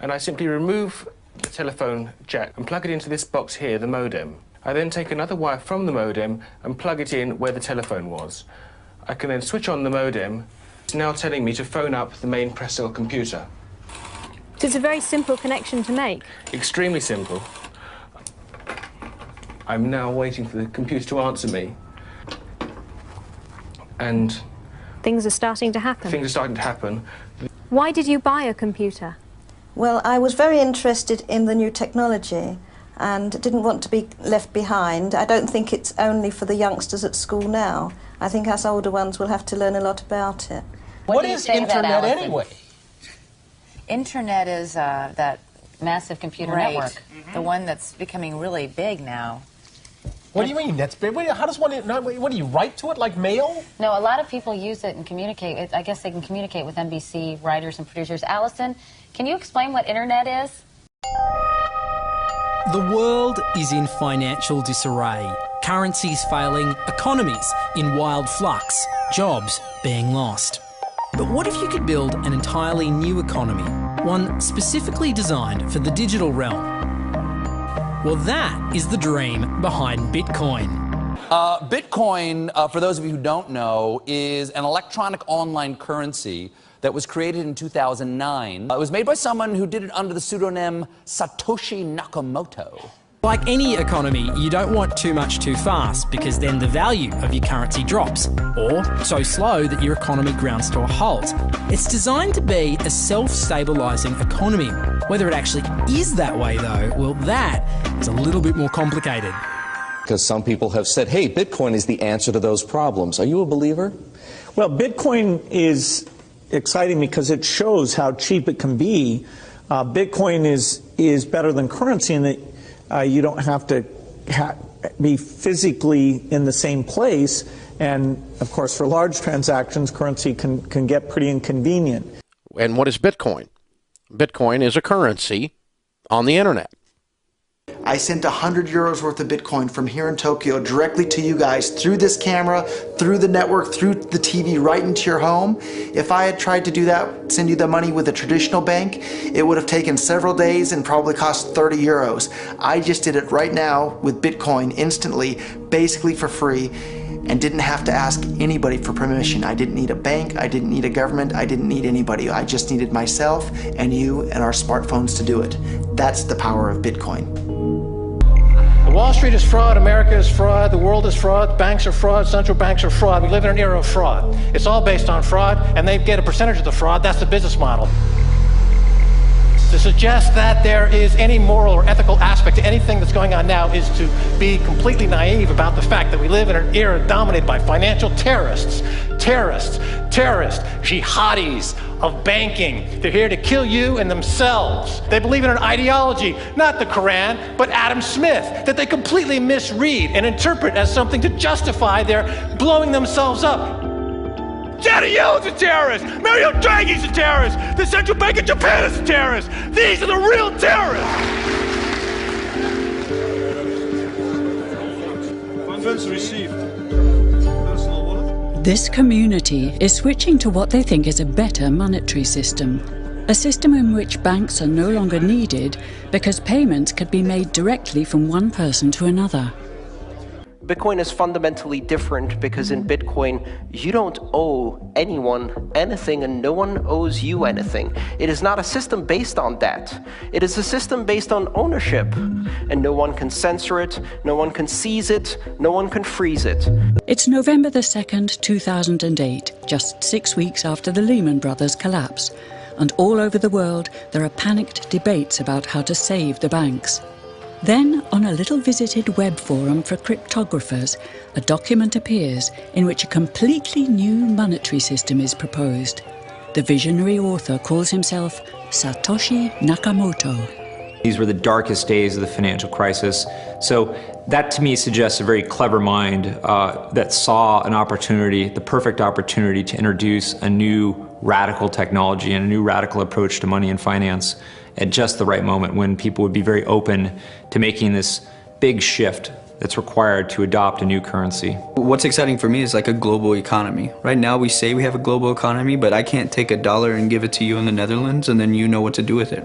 and I simply remove the telephone jack and plug it into this box here, the modem. I then take another wire from the modem and plug it in where the telephone was. I can then switch on the modem. It's now telling me to phone up the main press cell computer. So it's a very simple connection to make. Extremely simple. I'm now waiting for the computer to answer me. And things are starting to happen. Things are starting to happen. Why did you buy a computer? Well, I was very interested in the new technology and didn't want to be left behind. I don't think it's only for the youngsters at school now. I think us older ones will have to learn a lot about it. What is Internet anyway? Internet is that massive computer network, the one that's becoming really big now. What do you mean? That's big? How does one? What do you write to it like mail? No, a lot of people use it and communicate. I guess they can communicate with NBC writers and producers. Allison, can you explain what Internet is? The world is in financial disarray. Currencies failing, economies in wild flux, jobs being lost. But what if you could build an entirely new economy, one specifically designed for the digital realm? Well, that is the dream behind Bitcoin. Bitcoin, for those of you who don't know, is an electronic online currency that was created in 2009. It was made by someone who did it under the pseudonym Satoshi Nakamoto. Like any economy, you don't want too much too fast, because then the value of your currency drops, or so slow that your economy grounds to a halt. It's designed to be a self-stabilising economy. Whether it actually is that way, though, well, that is a little bit more complicated. Because some people have said, hey, Bitcoin is the answer to those problems. Are you a believer? Well, Bitcoin is exciting because it shows how cheap it can be. Bitcoin is better than currency in that you don't have to be physically in the same place, and of course for large transactions currency can get pretty inconvenient. And what is Bitcoin? Bitcoin is a currency on the internet. I sent 100 euros worth of Bitcoin from here in Tokyo directly to you guys through this camera, through the network, through the TV, right into your home. If I had tried to do that, send you the money with a traditional bank, it would have taken several days and probably cost 30 euros. I just did it right now with Bitcoin instantly, basically for free, and didn't have to ask anybody for permission. I didn't need a bank, I didn't need a government, I didn't need anybody. I just needed myself and you and our smartphones to do it. That's the power of Bitcoin. Wall Street is fraud, America is fraud, the world is fraud, banks are fraud, central banks are fraud. We live in an era of fraud. It's all based on fraud, and they get a percentage of the fraud. That's the business model. To suggest that there is any moral or ethical aspect to anything that's going on now is to be completely naive about the fact that we live in an era dominated by financial terrorists, jihadis of banking. They're here to kill you and themselves. They believe in an ideology, not the Quran, but Adam Smith, that they completely misread and interpret as something to justify their blowing themselves up. Janet Yellen's a terrorist! Mario Draghi's a terrorist! The Central Bank of Japan is a terrorist! These are the real terrorists! Funds received. This community is switching to what they think is a better monetary system. A system in which banks are no longer needed because payments could be made directly from one person to another. Bitcoin is fundamentally different because in Bitcoin, you don't owe anyone anything and no one owes you anything. It is not a system based on debt. It is a system based on ownership. And no one can censor it, no one can seize it, no one can freeze it. It's November the 2nd, 2008, just 6 weeks after the Lehman Brothers collapse. And all over the world, there are panicked debates about how to save the banks. Then, on a little visited web forum for cryptographers, a document appears in which a completely new monetary system is proposed. The visionary author calls himself Satoshi Nakamoto. These were the darkest days of the financial crisis. So that to me suggests a very clever mind that saw an opportunity, the perfect opportunity to introduce a new radical technology and a new radical approach to money and finance at just the right moment when people would be very open to making this big shift that's required to adopt a new currency. What's exciting for me is like a global economy. Right now we say we have a global economy, but I can't take $1 and give it to you in the Netherlands and then you know what to do with it.